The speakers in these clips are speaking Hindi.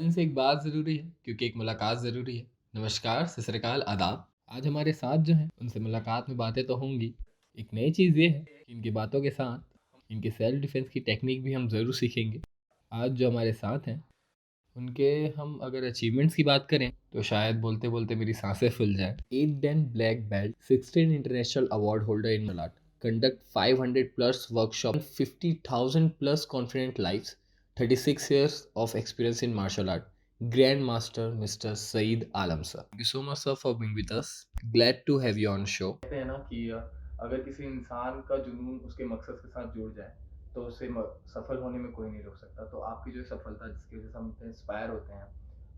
इनसे एक बात ज़रूरी है क्योंकि एक मुलाकात ज़रूरी है। नमस्कार, सत श्री अकाल, आदाब। आज हमारे साथ जो हैं उनसे मुलाकात में बातें तो होंगी। एक नई चीज़ ये है कि इनकी बातों के साथ इनकी सेल्फ डिफेंस की टेक्निक भी हम ज़रूर सीखेंगे। आज जो हमारे साथ हैं उनके हम अगर अचीवमेंट्स की बात करें तो शायद बोलते-बोलते मेरी सांसें फूल जाएँ। 8 dan black belt, 16 international award holder in martial art, conduct 500 plus workshop, 50,000 plus confident lives, 36 years of experience in martial art. Grandmaster Mr. Saeed Alam sir. Thank you so much sir for being with us. Glad to have you on show. कहते हैं ना कि अगर किसी इंसान का जुनून उसके मकसद के साथ जुड़ जाए तो उसे सफल होने में कोई नहीं रोक सकता। तो आपकी जो सफलता जिसकी वजह से हम इतने इंस्पायर होते हैं,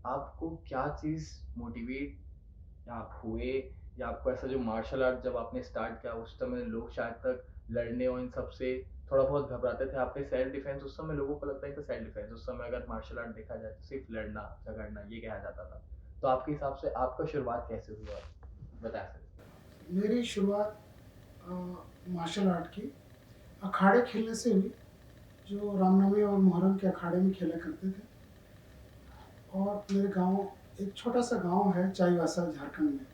आपको क्या चीज़ मोटिवेट या आप हुए या आपको ऐसा जो मार्शल आर्ट जब आपने स्टार्ट किया उस समय लोग शायद तक लड़ने और इन सब से थोड़ा बहुत घबराते थे, आपने सेल्फ डिफेंस उस समय लोगों को लगता है कि सेल्फ डिफेंस उस समय अगर मार्शल आर्ट देखा जाए तो सिर्फ लड़ना झगड़ना ये कहा जाता था। तो आपके हिसाब से आपका शुरुआत कैसे हुआ, बता सकते मेरी शुरुआत मार्शल आर्ट की अखाड़े खेलने से हुई, जो रामनवमी और मुहर्रम के अखाड़े में खेला करते थे। और मेरे गांव, एक छोटा सा गांव है चाईबासा झारखंड में,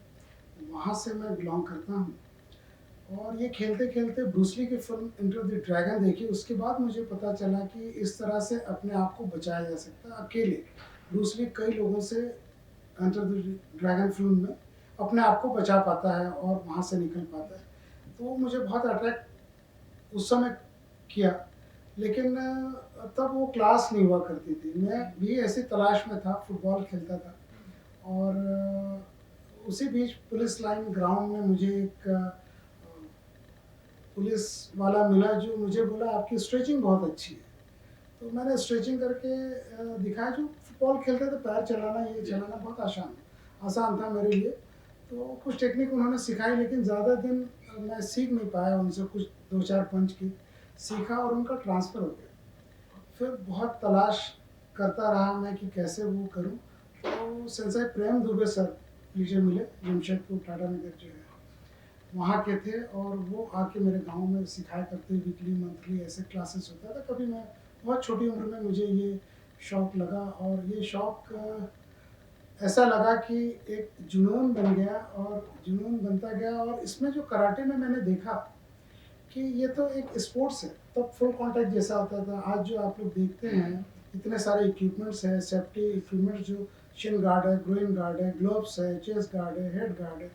वहाँ से मैं बिलोंग करता हूँ। और ये खेलते खेलते ब्रूसली की फिल्म इंटर द ड्रैगन देखी, उसके बाद मुझे पता चला कि इस तरह से अपने आप को बचाया जा सकता है अकेले। ब्रूसली कई लोगों से एंटर द ड्रैगन फिल्म में अपने आप को बचा पाता है और वहाँ से निकल पाता है। तो वो मुझे बहुत अट्रैक्ट उस समय किया। लेकिन तब वो क्लास नहीं हुआ करती थी, मैं भी ऐसी तलाश में था, फुटबॉल खेलता था। और उसी बीच पुलिस लाइन ग्राउंड में मुझे एक पुलिस वाला मिला जो मुझे बोला आपकी स्ट्रेचिंग बहुत अच्छी है। तो मैंने स्ट्रेचिंग करके दिखाया। जो फुटबॉल खेलते थे पैर चलाना, ये चलाना बहुत आसान था मेरे लिए। तो कुछ टेक्निक उन्होंने सिखाई, लेकिन ज़्यादा दिन मैं सीख नहीं पाया उनसे। कुछ दो चार पंच की सीखा और उनका ट्रांसफ़र हो गया। फिर बहुत तलाश करता रहा मैं कि कैसे वो करूं। तो सेंसाई प्रेम दुबे सर मुझे मिले, जमशेदपुर टाटा नगर जो है वहाँ के थे। और वो आके मेरे गांव में सिखाया करते, वीकली मंथली ऐसे क्लासेस होता था। कभी मैं बहुत छोटी उम्र में मुझे ये शौक़ लगा, और ये शौक़ ऐसा लगा कि एक जुनून बन गया और जुनून बनता गया। और इसमें जो कराटे में मैंने देखा कि ये तो एक स्पोर्ट्स है, तब फुल कॉन्टैक्ट जैसा होता था। आज जो आप लोग देखते हैं इतने सारे इक्विपमेंट्स हैं, सेफ्टी इक्विपमेंट्स, जो शिन गार्ड है, ग्रोइन गार्ड है, ग्लोव्स है, चेस्ट गार्ड है, हेड गार्ड है,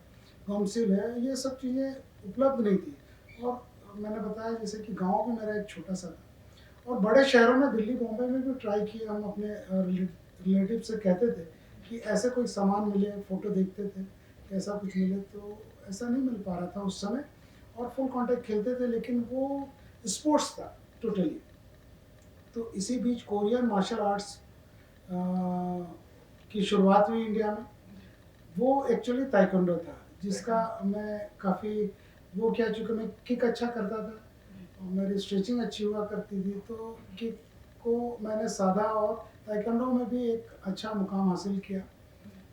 गमसील है, ये सब चीज़ें उपलब्ध नहीं थी। और मैंने बताया जैसे कि गांव भी मेरा एक छोटा सा था। और बड़े शहरों में, दिल्ली बॉम्बे में भी ट्राई किया। हम अपने रिलेटिव से कहते थे कि ऐसे कोई सामान मिले, फ़ोटो देखते थे कि ऐसा कुछ मिले, तो ऐसा नहीं मिल पा रहा था उस समय। और फुल कॉन्टैक्ट खेलते थे, लेकिन वो स्पोर्ट्स था टोटली। तो इसी बीच कोरियन मार्शल आर्ट्स की शुरुआत हुई इंडिया में। वो एक्चुअली ताइक्वांडो था, जिसका मैं काफ़ी वो क्या, चूँकि मैं किक अच्छा करता था और मेरी स्ट्रेचिंग अच्छी हुआ करती थी, तो किक को मैंने साधा और ताइक्वांडो में भी एक अच्छा मुकाम हासिल किया।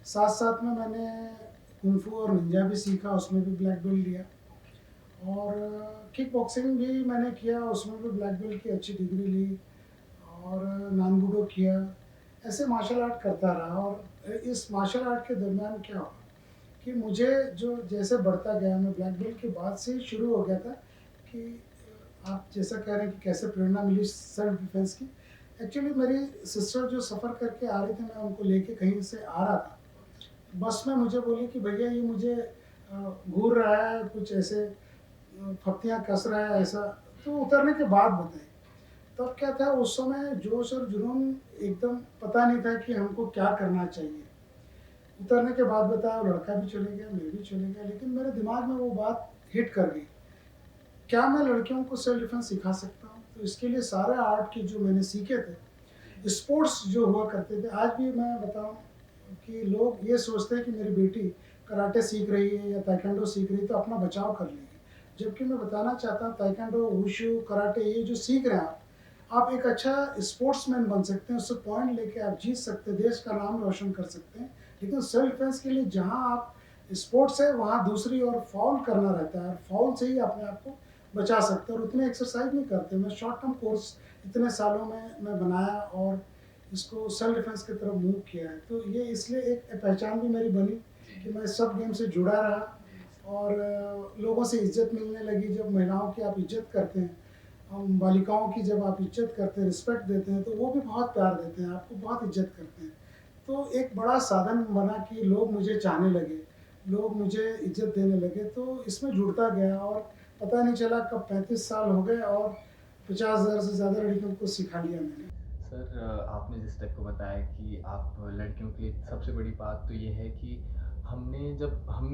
साथ साथ में मैंने कुंफू और निंजा भी सीखा, उसमें भी ब्लैक बेल्ट लिया। और किक बॉक्सिंग भी मैंने किया, उसमें भी ब्लैक बेल्ट की अच्छी डिग्री ली। और नानबुडो किया। ऐसे मार्शल आर्ट करता रहा। और इस मार्शल आर्ट के दरमियान क्या हुआ कि मुझे जो जैसे बढ़ता गया, मैं ब्लैक बेल्ट के बाद से ही शुरू हो गया था कि आप जैसा कह रहे हैं कि कैसे प्रेरणा मिली सेल्फ डिफेंस की। एक्चुअली मेरी सिस्टर जो सफ़र करके आ रही थी, मैं उनको लेके कहीं से आ रहा था, बस में मुझे बोली कि भैया ये मुझे घूर रहा है, कुछ ऐसे फप्तियाँ कस रहा है ऐसा। तो उतरने के बाद बताई। तब क्या था, उस समय जोश और जुनून एकदम पता नहीं था कि हमको क्या करना चाहिए। उतरने के बाद बताया, लड़का भी चले गया, मैं भी चले गया, लेकिन मेरे दिमाग में वो बात हिट कर गई, क्या मैं लड़कियों को सेल्फ डिफेंस सिखा सकता हूँ। तो इसके लिए सारे आर्ट के जो मैंने सीखे थे, स्पोर्ट्स जो हुआ करते थे, आज भी मैं बताऊँ कि लोग ये सोचते हैं कि मेरी बेटी कराटे सीख रही है या ताइक्वांडो सीख रही है तो अपना बचाव कर लेगी। जबकि मैं बताना चाहता हूँ, ताइक्वांडो, वुशु, कराटे, ये जो सीख रहे हैं आप एक अच्छा स्पोर्ट्समैन बन सकते हैं, उससे पॉइंट लेके आप जीत सकते हैं, देश का नाम रोशन कर सकते हैं। लेकिन सेल्फ डिफेंस के लिए जहाँ आप स्पोर्ट्स है, वहाँ दूसरी ओर फॉल करना रहता है, और फॉल से ही अपने आप को बचा सकते हैं। और उतने एक्सरसाइज नहीं करते। मैं शॉर्ट टर्म कोर्स इतने सालों में मैं बनाया, और इसको सेल्फ डिफेंस की तरफ मूव किया है। तो ये इसलिए एक पहचान भी मेरी बनी कि मैं सब गेम से जुड़ा रहा और लोगों से इज्जत मिलने लगी। जब महिलाओं की आप इज्जत करते हैं, हम बालिकाओं की जब आप इज्जत करते हैं, रिस्पेक्ट देते हैं, तो वो भी बहुत प्यार देते हैं, आपको बहुत इज्जत करते हैं। तो एक बड़ा साधन बना कि लोग मुझे चाहने लगे, लोग मुझे इज्जत देने लगे, तो इसमें जुड़ता गया और पता नहीं चला कब 35 साल हो गए और 50,000 से ज़्यादा लड़कियों को सिखा लिया मैंने। सर आपने जिस टाइप को बताया कि आप लड़कियों के लिए सबसे बड़ी बात तो ये है कि हमने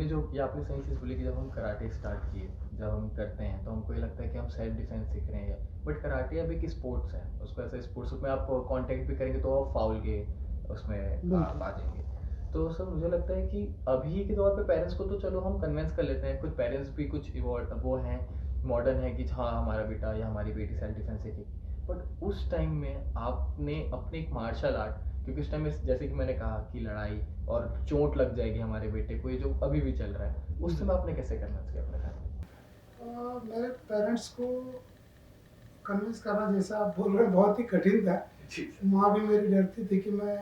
जो ये आपने सही चीज़ बोली कि जब हम कराटे स्टार्ट किए, जब हम करते हैं तो हमको ये लगता है कि हम सेल्फ डिफेंस सीख रहे हैं, बट कराटे अब एक स्पोर्ट्स है। उसको ऐसे स्पोर्ट्स में आप कांटेक्ट भी करेंगे तो आप फाउल के उसमें आप बिल्कुल। आ जाएंगे। तो सर मुझे लगता है कि अभी के दौर पे पेरेंट्स को तो चलो हम कन्विंस कर लेते हैं, कुछ पेरेंट्स भी कुछ वो हैं मॉडर्न है कि हाँ हमारा बेटा या हमारी बेटी सेल्फ डिफेंस सीखेगी, बट उस टाइम में आपने अपने एक मार्शल आर्ट, क्योंकि उस टाइम में जैसे कि मैंने कहा कि लड़ाई और चोट लग जाएगी हमारे बेटे को, ये जो अभी भी चल रहा है, उस समय आपने कैसे कन्विंस किया अपने घर में? मेरे पेरेंट्स को कन्विंस करना, जैसा आप बोल रहे हैं, बहुत ही कठिन था। जी माँ भी मेरी डरती थी कि मैं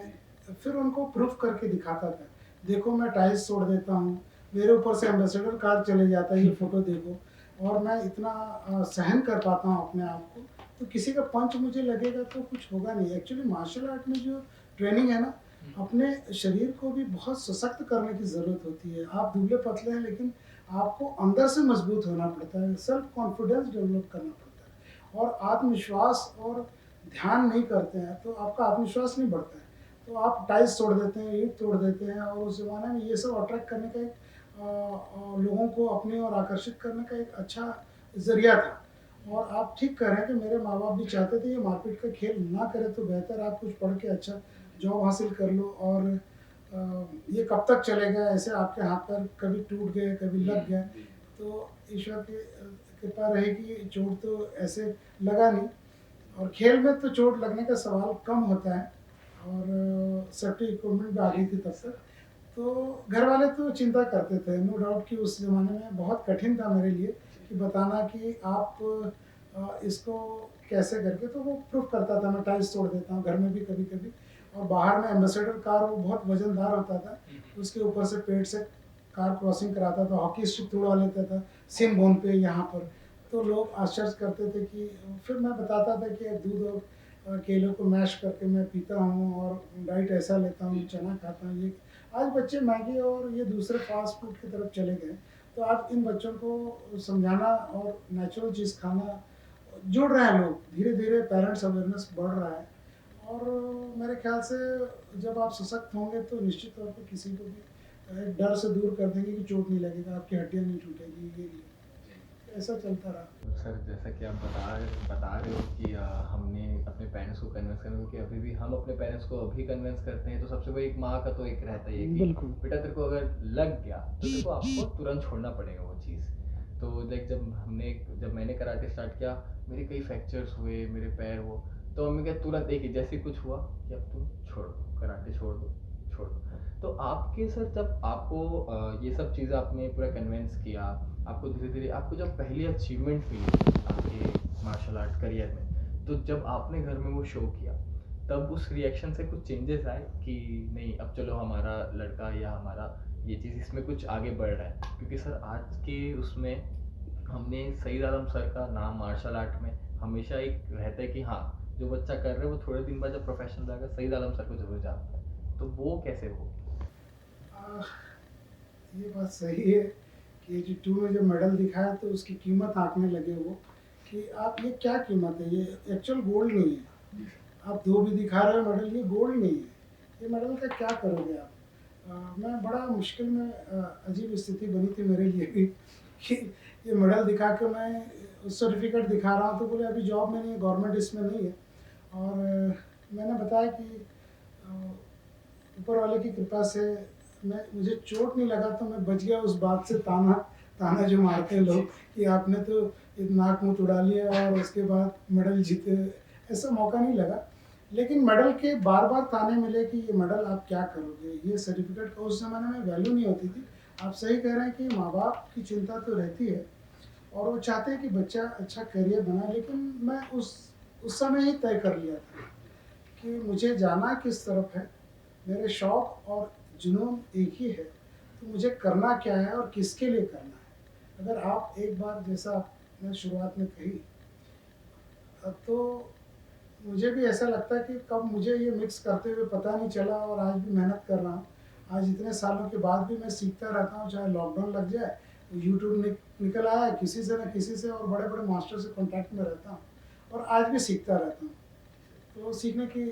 फिर उनको प्रूफ करके दिखाता था, देखो मैं टाइल्स तोड़ देता हूँ, मेरे ऊपर से एम्बेसडर कार्ड चले जाता है, ये फोटो देखो, और मैं इतना सहन कर पाता हूँ अपने आप को। तो किसी का पंच मुझे लगेगा तो कुछ होगा नहीं। एक्चुअली मार्शल आर्ट में जो ट्रेनिंग है ना, अपने शरीर को भी बहुत सशक्त करने की ज़रूरत होती है। आप दुबले पतले हैं, लेकिन आपको अंदर से मजबूत होना पड़ता है, सेल्फ कॉन्फिडेंस डेवलप करना पड़ता है, और आत्मविश्वास और ध्यान नहीं करते हैं तो आपका आत्मविश्वास नहीं बढ़ता है। तो आप टाइल्स तोड़ देते हैं, ईंट तोड़ देते हैं, और उस ज़माने में ये सब अट्रैक्ट करने का एक लोगों को अपनी ओर आकर्षित करने का एक अच्छा ज़रिया था। और आप ठीक कह रहे हैं कि मेरे माँ बाप भी चाहते थे ये मारपीट का खेल ना करें, तो बेहतर आप कुछ पढ़ के अच्छा जॉब हासिल कर लो, और ये कब तक चलेगा ऐसे आपके हाथ पैर कभी टूट गए, कभी लग गए, तो ईश्वर की कृपा रहेगी, चोट तो ऐसे लगा नहीं। और खेल में तो चोट लगने का सवाल कम होता है, और सेफ्टी इक्विपमेंट भी आ गई थी तब तक। तो घर वाले तो चिंता करते थे, नो डाउट कि उस ज़माने में बहुत कठिन था मेरे लिए कि बताना कि आप इसको कैसे करके, तो वो प्रूफ करता था। मैं टाइल्स तोड़ देता हूँ घर में भी कभी कभी, और बाहर में एम्बेसडर कार, वो बहुत वजनदार होता था, उसके ऊपर से पेट से कार क्रॉसिंग कराता था, हॉकी स्टिक तोड़वा लेता था सिम बोन पे यहाँ पर। तो लोग आश्चर्य करते थे कि फिर मैं बताता था कि दूध और केलों को मैश करके मैं पीता हूँ, और डाइट ऐसा लेता हूँ, चना खाता हूँ। ये आज बच्चे मैगी और ये दूसरे फास्ट फूड की तरफ चले गए, तो आप इन बच्चों को समझाना और नेचुरल चीज़ खाना, जुड़ रहे हैं लोग, धीरे धीरे पेरेंट्स अवेयरनेस बढ़ रहा है। और मेरे ख्याल से जब आप सशक्त होंगे तो निश्चित तौर पर किसी को भी एक डर से दूर कर देंगे कि चोट नहीं लगेगा, आपकी हड्डियाँ नहीं टूटेगी, ये नहीं, ऐसा चलता रहा। तो सर जैसा कि आप बता रहे हो कि हमने अपने पेरेंट्स को कन्विंस करना, क्योंकि अभी भी हम अपने पेरेंट्स को अभी कन्विंस करते हैं, तो सबसे बड़ी एक माँ का तो एक रहता ही है कि बिल्कुल। बेटा तेरे को अगर लग गया तो तेरे को आपको तुरंत छोड़ना पड़ेगा वो चीज़। तो लाइक जब मैंने कराटे स्टार्ट किया, मेरे कई फ्रैक्चर्स हुए, मेरे पैर वो, तो मम्मी क्या तुरंत एक ही जैसे ही कुछ हुआ कि अब तुम छोड़ दो कराटे, छोड़ दो छोड़ दो। तो आपके सर जब आपको ये सब चीज़ें आपने पूरा कन्विंस किया, आपको धीरे धीरे आपको जब पहली अचीवमेंट मिली आपके मार्शल आर्ट करियर में, तो जब आपने घर में वो शो किया, तब उस रिएक्शन से कुछ चेंजेस आए कि नहीं अब चलो हमारा लड़का या हमारा ये चीज़ इसमें कुछ आगे बढ़ रहा है? क्योंकि सर आज के उसमें हमने सईद आलम सर का नाम मार्शल आर्ट में हमेशा एक रहता है कि हाँ जो बच्चा कर रहा है वो थोड़े दिन बाद जब प्रोफेशनल जाएगा सईद आलम सर को जरूर जानता है, तो वो कैसे हो? आ, ये बात सही है कि जी टू में जो मेडल दिखाया तो उसकी कीमत आंकने लगे वो, कि आप ये क्या कीमत है, ये एक्चुअल गोल्ड नहीं है। आप दो भी दिखा रहे हो मेडल, ये गोल्ड नहीं है, ये मेडल का क्या करोगे आप। मैं बड़ा मुश्किल में, अजीब स्थिति बनी थी मेरे लिए भी कि ये मेडल दिखा के मैं सर्टिफिकेट दिखा रहा हूँ, तो बोले अभी जॉब में नहीं है, गवर्नमेंट इसमें नहीं है। और मैंने बताया कि ऊपर वाले की कृपा से मुझे चोट नहीं लगा, तो मैं बच गया उस बात से। ताना ताना जो मारते हैं लोग कि आपने तो नाक मुँह उड़ा लिया और उसके बाद मेडल जीते, ऐसा मौका नहीं लगा। लेकिन मेडल के बार बार ताने मिले कि ये मेडल आप क्या करोगे, ये सर्टिफिकेट का उस ज़माने में वैल्यू नहीं होती थी। आप सही कह रहे हैं कि माँ बाप की चिंता तो रहती है, और वो चाहते हैं कि बच्चा अच्छा करियर बनाए, लेकिन मैं उस समय ही तय कर लिया था कि कि मुझे जाना किस तरफ है, मेरे शौक़ और जुनून एक ही है, तो मुझे करना क्या है और किसके लिए करना है। अगर आप एक बार जैसा आपने शुरुआत में कही तो मुझे भी ऐसा लगता है कि कब मुझे ये मिक्स करते हुए पता नहीं चला और आज भी मेहनत कर रहा हूँ। आज इतने सालों के बाद भी मैं सीखता रहता हूँ, चाहे लॉकडाउन लग जाए, यूट्यूब निकल आया, किसी से न किसी से और बड़े-बड़े मास्टर से कॉन्टैक्ट में रहता हूँ और आज भी सीखता रहता हूँ। तो सीखने की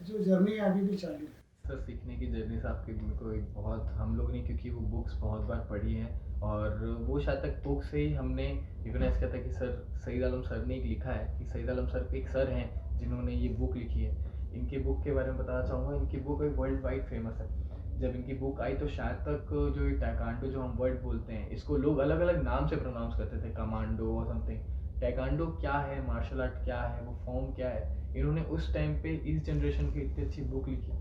जो जर्नी है अभी भी चालू है। सर सीखने की जर्नी से आपकी मेरे को एक बहुत हम लोग ने क्योंकि वो बुक्स बहुत बार पढ़ी हैं और वो शायद तक बुक से ही हमने रिकॉग्नाइज किया था कि सर सईद आलम सर ने एक लिखा है कि सईद आलम सर एक सर हैं जिन्होंने ये बुक लिखी है। इनकी बुक के बारे में बताना चाहूँगा, इनकी बुक एक वर्ल्ड वाइड फेमस है। जब इनकी बुक आई तो शायद तक जो ये टैकांडो जो हम वर्ड बोलते हैं इसको लोग अलग अलग नाम से प्रोनाउंस करते थे, कमांडो और समथिंग। टैकांडो क्या है, मार्शल आर्ट क्या है, वो फॉर्म क्या है, इन्होंने उस टाइम पे इस जनरेशन की इतनी अच्छी बुक लिखी।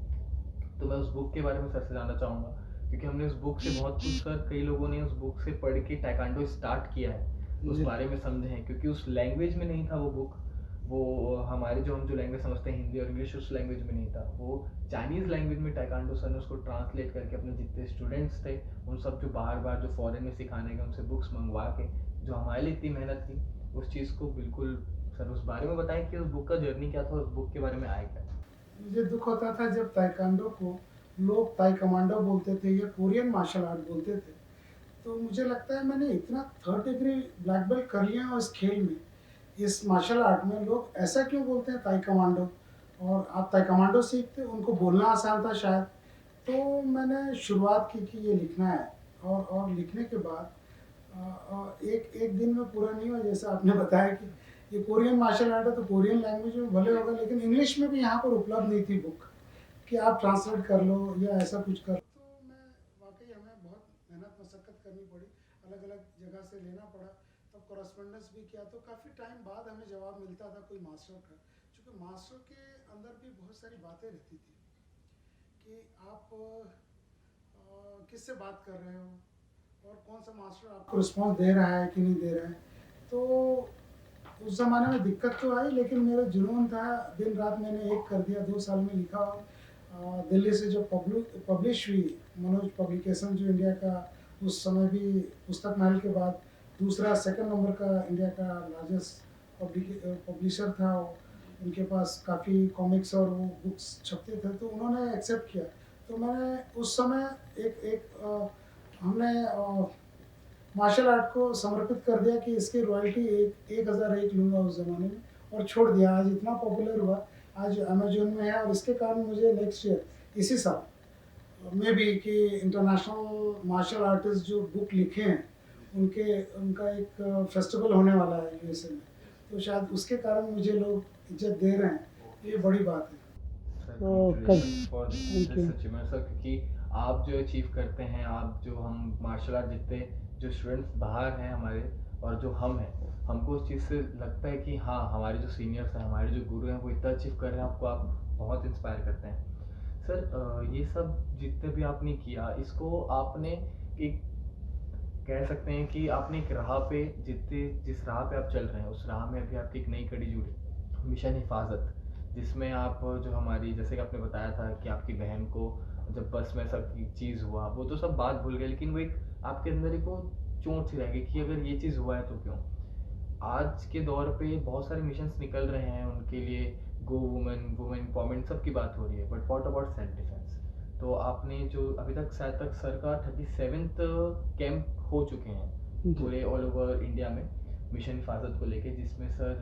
तो मैं उस बुक के बारे में सर से जानना चाहूँगा क्योंकि हमने उस बुक से बहुत कुछ सर कई लोगों ने उस बुक से पढ़ के टाइकांडो स्टार्ट किया है, उस जी। बारे में समझे हैं क्योंकि उस लैंग्वेज में नहीं था वो बुक। वो हमारे जो हम जो लैंग्वेज समझते हैं हिंदी और इंग्लिश उस लैंग्वेज में नहीं था, वो चाइनीज़ लैंग्वेज में टाइकांडो सर ने उसको ट्रांसलेट करके अपने जितने स्टूडेंट्स थे उन सब जो बाहर बाहर जो फॉरेन में सिखाने गए उनसे बुक्स मंगवा के जो हमारे लिए इतनी मेहनत की उस चीज़ को बिल्कुल सर उस बारे में बताएं कि उस बुक का जर्नी क्या था और उस बुक के बारे में आया क्या। मुझे दुख होता था जब ताइक्वांडो को लोग ताई कमांडो बोलते थे या कोरियन मार्शल आर्ट बोलते थे। तो मुझे लगता है मैंने इतना 3rd डिग्री ब्लैक बेल्ट कर लिया है इस खेल में, इस मार्शल आर्ट में लोग ऐसा क्यों बोलते हैं ताई कमांडो, और आप ताई कमांडो सीखते उनको बोलना आसान था शायद। तो मैंने शुरुआत की कि ये लिखना है और लिखने के बाद एक एक दिन में पूरा नहीं हुआ, जैसा आपने बताया कि ये कोरियन मार्शल आर्ट है तो कोरियन लैंग्वेज में भले होगा, लेकिन इंग्लिश में भी यहाँ पर उपलब्ध नहीं थी बुक कि आप ट्रांसलेट कर लो या ऐसा कुछ कर लो। तो मैं वाकई हमें बहुत मेहनत मशक्क़त करनी पड़ी, अलग अलग जगह से लेना पड़ा, तब कॉरेस्पॉन्डेंस भी किया तो काफ़ी टाइम बाद हमें जवाब मिलता था कोई मास्टर का, क्योंकि मास्टर के अंदर भी बहुत सारी बातें रहती थी कि आप किससे बात कर रहे हो और कौन सा मास्टर आपको रिस्पॉन्स दे रहा है कि नहीं दे रहा है। तो उस ज़माने में दिक्कत तो आई, लेकिन मेरा जुनून था, दिन रात मैंने एक कर दिया, 2 साल में लिखा। दिल्ली से जो पब्लिश हुई मनोज पब्लिकेशन, जो इंडिया का उस समय भी पुस्तक महल के बाद दूसरा 2nd नंबर का इंडिया का लार्जेस्ट पब्लिशर था वो, उनके पास काफ़ी कॉमिक्स और वो बुक्स छपते थे, तो उन्होंने एक्सेप्ट किया। तो मैंने उस समय हमने मार्शल आर्ट को समर्पित कर दिया कि इसकी रॉयल्टी 1001 लूँगा उस ज़माने में, और छोड़ दिया। आज इतना पॉपुलर हुआ, आज अमेज़न में है, और इसके कारण मुझे नेक्स्ट ईयर इसी साल में भी कि इंटरनेशनल मार्शल आर्टिस्ट जो बुक लिखे हैं उनका एक फेस्टिवल होने वाला है यूएसए में, तो शायद उसके कारण मुझे लोग इज्जत दे रहे हैं, ये बड़ी बात है। सर क्योंकि आप जो अचीव करते हैं, आप जो हम मार्शल आर्ट जितने जो स्टूडेंट्स बाहर हैं हमारे और जो हम हैं, हमको उस चीज़ से लगता है कि हाँ हमारे जो सीनियर्स हैं, हमारे जो गुरु हैं वो इतना अचीव कर रहे हैं, आपको आप बहुत इंस्पायर करते हैं। सर ये सब जितने भी आपने किया इसको आपने एक कह सकते हैं कि आपने एक राह पे जिस राह पे आप चल रहे हैं उस राह में अभी आपकी एक नई कड़ी जुड़ी, मिशन हिफाजत, जिसमें आप जो हमारी जैसे कि आपने बताया था कि आपकी बहन को जब बस में सब चीज़ हुआ वो तो सब बात भूल गए, लेकिन वो एक आपके अंदर एक वो चोट सी रह गई कि अगर ये चीज़ हुआ है तो क्यों। आज के दौर पे बहुत सारे मिशंस निकल रहे हैं उनके लिए, गो वुमेन वुमेन एम्पावरमेंट सबकी बात हो रही है, but what about self defence. तो आपने जो अभी तक शायद तक सर का 37th कैंप हो चुके हैं पूरे ऑल ओवर इंडिया में मिशन हिफाजत को लेके, जिसमें सर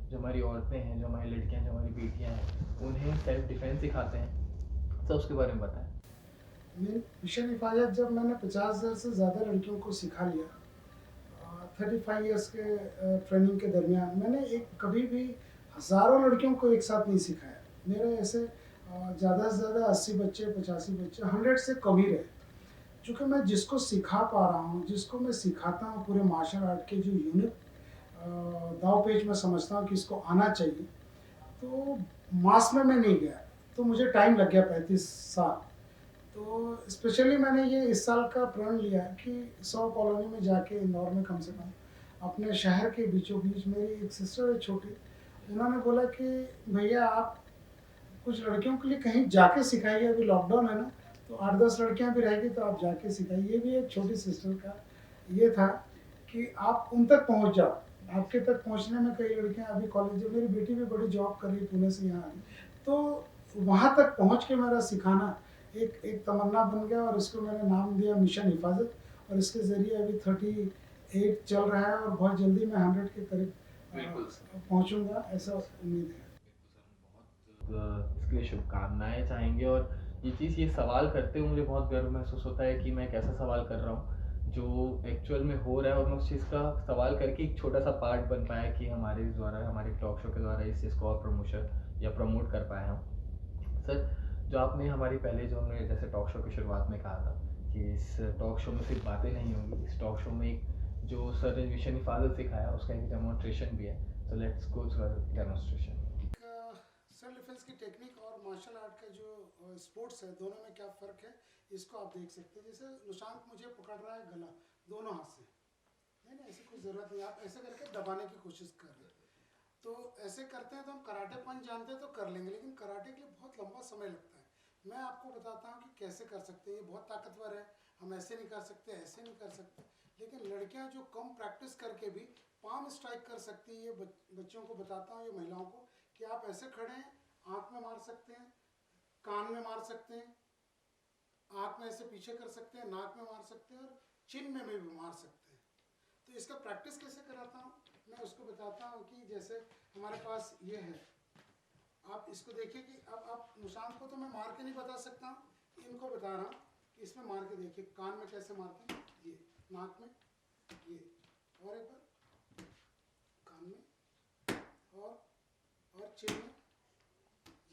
जो हमारी औरतें हैं, जो हमारी लड़कियां, जो हमारी बेटियां हैं, उन्हें सेल्फ डिफेंस सिखाते हैं। सर उसके बारे में बताएं। मिशन हिफाजत जब मैंने 50,000 से ज़्यादा लड़कियों को सिखा लिया 35 ईयर्स के ट्रेनिंग के दरमियान, मैंने एक कभी भी हज़ारों लड़कियों को एक साथ नहीं सिखाया। मेरे ऐसे ज़्यादा से ज़्यादा 80 बच्चे, 85 बच्चे, 100 से कम ही रहे। चूँकि मैं जिसको सिखा पा रहा हूँ, जिसको मैं सिखाता हूँ पूरे मार्शल आर्ट के जो यूनिक दाव पेच मैं समझता हूँ कि इसको आना चाहिए, तो मास में मैं नहीं गया, तो मुझे टाइम लग गया 35 साल। तो स्पेशली मैंने ये इस साल का प्रण लिया कि 100 कॉलोनी में जाके इंदौर में कम से कम अपने शहर के बीचों बीच, मेरी एक सिस्टर है छोटी, उन्होंने बोला कि भैया आप कुछ लड़कियों के लिए कहीं जाके सिखाइए, अभी लॉकडाउन है ना, तो 8-10 लड़कियां भी रहेगी तो आप जाके सिखाइए। ये भी एक छोटी सिस्टर का ये था कि आप उन तक पहुंच जाओ। आपके तक पहुंचने में कई लड़कियां अभी कॉलेज, मेरी बेटी भी बड़ी जॉब कर रही है पुणे से यहाँ आई, तो वहाँ तक पहुँच के मेरा सिखाना एक एक तमन्ना बन गया, और इसको मैंने नाम दिया मिशन हिफाजत। और इसके ज़रिए अभी 38 चल रहा है, और बहुत जल्दी मैं 100 के करीब बिल्कुल पहुँचूंगा, ऐसा उम्मीद है। बिल्कुल सर, हम बहुत इसके लिए शुभकामनाएं चाहेंगे। और ये चीज़, ये सवाल करते हुए मुझे बहुत गर्व महसूस होता है कि मैं एक ऐसा सवाल कर रहा हूँ जो एक्चुअल में हो रहा है, और मैं उस चीज़ का सवाल करके एक छोटा सा पार्ट बन पाया कि हमारे द्वारा, हमारे टॉक शो के द्वारा इस चीज़ को और प्रमोशन या प्रमोट कर पाया हूँ। सर, जो आपने हमारी पहले, जो हमने जैसे टॉक शो की शुरुआत में कहा था कि इस टॉक शो में सिर्फ बातें नहीं होंगी, इस टॉक शो में एक जो सर ने मिशन हिफाजत सिखाया उसका एक डेमोन्स्ट्रेशन भी है। So let's go to demonstration. Self defence की टेक्निक और मार्शल आर्ट का जो स्पोर्ट्स है, दोनों में क्या फ़र्क है इसको आप देख सकते हैं। जैसे निशांत मुझे पकड़ रहा है गला दोनों हाथ से, नहीं नहीं ऐसी कोई ज़रूरत नहीं, आप ऐसे करके दबाने की कोशिश कर रहे हैं। तो ऐसे करते हैं तो हम कराटे पंच जानते हैं तो कर लेंगे, लेकिन कराटे के लिए बहुत लंबा समय लगता है। मैं आपको बताता हूँ कि कैसे कर सकते हैं। ये बहुत ताकतवर है, हम ऐसे नहीं कर सकते, ऐसे नहीं कर सकते। लेकिन लड़कियाँ जो कम प्रैक्टिस करके भी पाम स्ट्राइक कर सकती है, ये बच्चों को बताता हूँ, ये महिलाओं को, कि आप ऐसे खड़े हैं, आँख में मार सकते हैं, कान में मार सकते हैं, आँख में ऐसे पीछे कर सकते हैं, नाक में मार सकते हैं, और चिन में भी मार सकते हैं। तो इसका प्रैक्टिस कैसे कराता हूँ मैं उसको बताता हूँ कि जैसे हमारे पास ये है, आप इसको देखिए कि अब आप निशान को तो मैं मार के नहीं बता सकता हूँ, इनको बता रहा हूँ कि इसमें मार के देखिए, कान में कैसे मारते हैं, ये नाक में, ये, और एक बार कान में, और चिन में,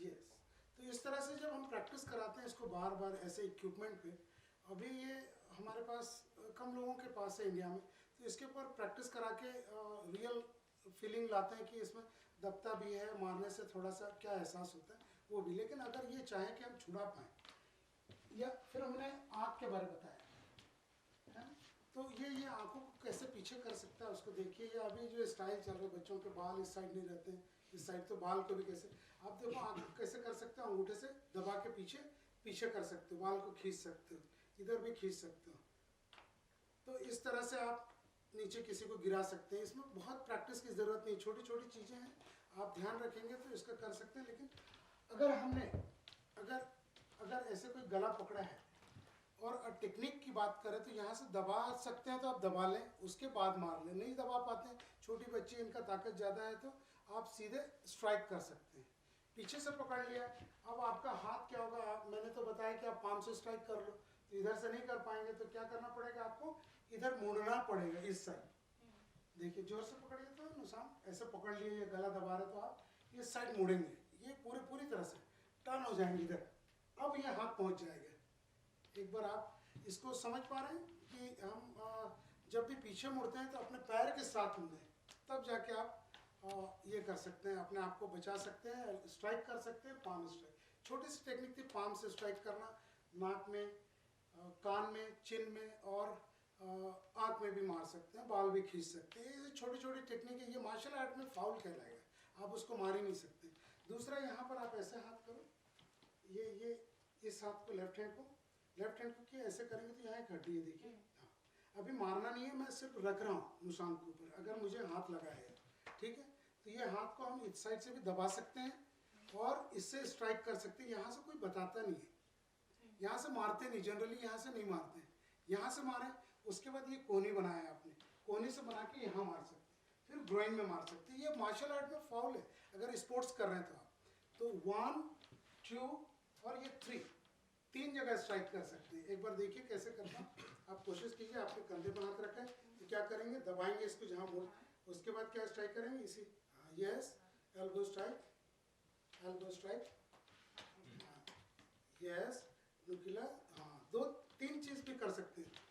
यस। तो इस तरह से जब हम प्रैक्टिस कराते हैं इसको बार बार ऐसे इक्विपमेंट पे, अभी ये हमारे पास कम लोगों के पास है इंडिया में, तो इसके ऊपर प्रैक्टिस करा के रियल फीलिंग लाते हैं कि इसमें दबता भी है, मारने से थोड़ा सा क्या एहसास होता है वो भी। लेकिन अगर ये चाहें कि हम छुड़ा पाएँ, या फिर हमने आँख के बारे में बताया है, तो ये आंखों को कैसे पीछे कर सकता है उसको देखिए। ये अभी जो स्टाइल चल रहा है, बच्चों के बाल इस साइड नहीं रहते हैं, इस साइड, तो बाल को भी कैसे आप देखो, आंख को कैसे कर सकते हो, अंगूठे से दबा के पीछे पीछे कर सकते हो, बाल को खींच सकते हो, इधर भी खींच सकते हो। तो इस तरह से आप नीचे किसी को गिरा सकते हैं। इसमें बहुत प्रैक्टिस की ज़रूरत नहीं, छोटी छोटी चीज़ें हैं, आप ध्यान रखेंगे तो इसका कर सकते हैं। लेकिन अगर हमने अगर अगर ऐसे कोई गला पकड़ा है और टेक्निक की बात करें तो यहाँ से दबा सकते हैं तो आप दबा लें, उसके बाद मार लें। नहीं दबा पाते हैं, छोटी बच्ची, इनका ताकत ज़्यादा है, तो आप सीधे स्ट्राइक कर सकते हैं। पीछे से पकड़ लिया, अब आपका हाथ क्या होगा, मैंने तो बताया कि आप पाम से स्ट्राइक कर लो, तो इधर से नहीं कर पाएंगे तो क्या करना पड़ेगा, आपको इधर मुड़ना पड़ेगा, इस साइड। देखिए जोर से पकड़िए, तो नुकसान ऐसे पकड़ लिए, ये गला दबा रहे तो आप इस साइड मुड़ेंगे, ये पूरी तरह से टर्न हो जाएंगे इधर, अब ये हाथ पहुंच जाएगा। एक बार आप इसको समझ पा रहे हैं कि हम जब भी पीछे मुड़ते हैं तो अपने पैर के साथ मुड़ें, तब जाके आप ये कर सकते हैं, अपने आप को बचा सकते हैं, स्ट्राइक कर सकते हैं, पाम स्ट्राइक। छोटी सी टेक्निक थी पाम से स्ट्राइक करना, नाक में, कान में, चिन में, और आँख में भी मार सकते हैं, बाल भी खींच सकते हैं। ये छोटी छोटी टेक्निक है, ये मार्शल आर्ट में फाउल कहलाएगा, आप उसको मार ही नहीं सकते। दूसरा, यहाँ पर आप ऐसे हाथ करो, ये इस हाथ को, लेफ्ट हैंड को किया, ऐसे करेंगे तो यहाँ एक हड्डी है, देखिए। हाँ, अभी मारना नहीं है, मैं सिर्फ रख रहा हूँ निशान के ऊपर, अगर मुझे हाथ लगा है, ठीक है, तो ये हाथ को हम इस साइड से भी दबा सकते हैं और इससे स्ट्राइक कर सकते हैं। यहाँ से कोई बताता नहीं है, यहाँ से मारते नहीं, जनरली यहाँ से नहीं मारते हैं, यहाँ से मारें। उसके बाद ये कोनी बनाया है आपने, कोनी से बना के यहाँ मार सकते हैं, फिर ग्रोइन में मार सकते हैं। ये मार्शल आर्ट में फाउल है अगर स्पोर्ट्स कर रहे हैं तो आप, तो 1 2 और ये 3 जगह स्ट्राइक कर सकते हैं। एक बार देखिए कैसे करना, आप कोशिश कीजिए। आपके कंधे पर हाथ रखें तो क्या करेंगे, दबाएंगे इसको जहाँ बोल, उसके बाद क्या स्ट्राइक करेंगे, इसी, यस, एल्बो स्ट्राइक, यस, नुकीला, हाँ, 2-3 चीज़ भी कर सकते हैं।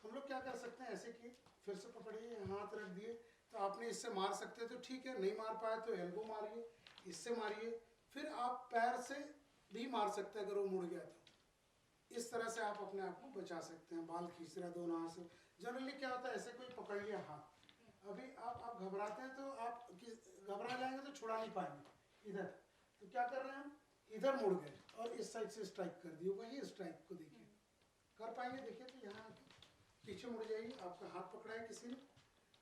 हम लोग क्या कर सकते हैं, ऐसे कि फिर से पकड़िए, हाथ रख दिए, तो आपने इससे मार सकते हैं तो ठीक है, नहीं मार पाए तो एल्बो मारिए, इससे मारिए, फिर आप पैर से भी मार सकते हैं अगर वो मुड़ गया तो। इस तरह से आप अपने आप को बचा सकते हैं। बाल खींच रहा है दोनों हाथ से, जनरली क्या होता है, ऐसे कोई पकड़ लिया हाथ, अभी आप घबराते हैं तो आप घबरा जाएंगे तो छुड़ा नहीं पाएंगे इधर, तो क्या कर रहे हैं हम, इधर मुड़ गए और इस साइड से स्ट्राइक कर दी, वही स्ट्राइक को देखिए कर पाएंगे। देखिए तो यहाँ पीछे मुड़ जाइए, आपका हाथ पकड़ा है किसी ने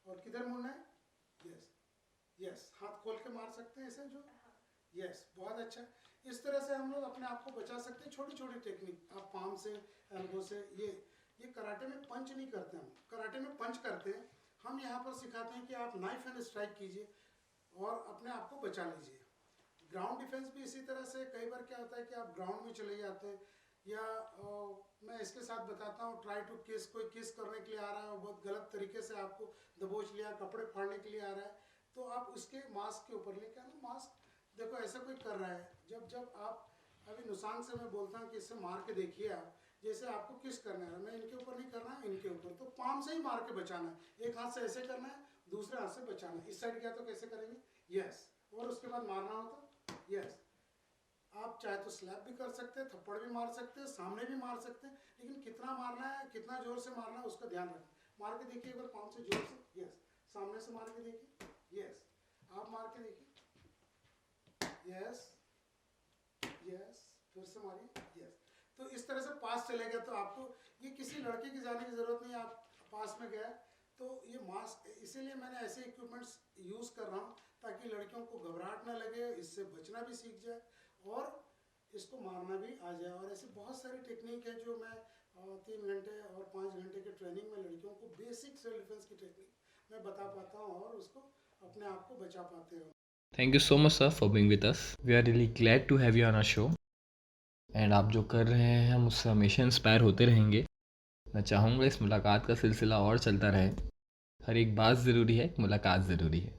और किधर मुड़ना है, यस यस, हाथ खोल के मार सकते हैं ऐसे जो, यस बहुत अच्छा। इस तरह से हम लोग अपने आप को बचा सकते हैं, छोटी छोटी टेक्निक। आप पाम से, एल्बो से, ये कराटे में पंच नहीं करते हम, कराटे में पंच करते हैं हम। यहाँ पर सिखाते हैं कि आप नाइफ एंड स्ट्राइक कीजिए और अपने आप को बचा लीजिए। ग्राउंड डिफेंस भी इसी तरह से, कई बार क्या होता है कि आप ग्राउंड में चले जाते हैं या मैं इसके साथ बताता हूँ, ट्राई टू किस, कोई किस करने के लिए आ रहा है और बहुत गलत तरीके से आपको दबोच लिया, कपड़े फाड़ने के लिए आ रहा है, तो आप उसके मास्क के ऊपर लेके आना। मास्क देखो ऐसा कोई कर रहा है, जब आप अभी नुकसान से मैं बोलता हूँ कि इससे मार के देखिए आप, जैसे आपको किस करना है, मैं इनके ऊपर नहीं करना है, इनके ऊपर, तो पाम से ही मार के बचाना है। एक हाथ से ऐसे करना है, दूसरे हाथ से बचाना है। इस साइड गया तो कैसे करेंगे, यस, और उसके बाद मारना हो तो यस। आप चाहे तो स्लैप भी कर सकते हैं, थप्पड़ भी मार सकते हैं, सामने भी मार सकते हैं, लेकिन कितना मारना है, कितना जोर से मारना है उसका ध्यान रखना। मार के देखिए एक बार पाम से जोर से, यस, सामने से मार के देखिए, यस, आप मार के देखिए, यस यस, फिर से मारिए, यस। तो इस तरह से पास चले गए तो आपको ये किसी लड़के की जाने की जरूरत नहीं, आप पास में गए तो ये मास्क, इसीलिए मैंने ऐसे इक्विपमेंट्स यूज़ कर रहा हूँ ताकि लड़कियों को घबराहट ना लगे, इससे बचना भी सीख जाए और इसको मारना भी आ जाए। और ऐसी बहुत सारी टेक्निक है जो मैं 3 घंटे और 5 घंटे के ट्रेनिंग में लड़कियों को बेसिक सेल्फ डिफेंस की टेक्निक मैं बता पाता हूँ और उसको अपने आप को बचा पाते हैं। Thank you so much sir for being with us. We are really glad to have you on our show. And आप जो कर रहे हैं हम उससे हमेशा इंस्पायर होते रहेंगे। मैं चाहूँगा इस मुलाकात का सिलसिला और चलता रहे। हर एक बात ज़रूरी है, मुलाकात ज़रूरी है।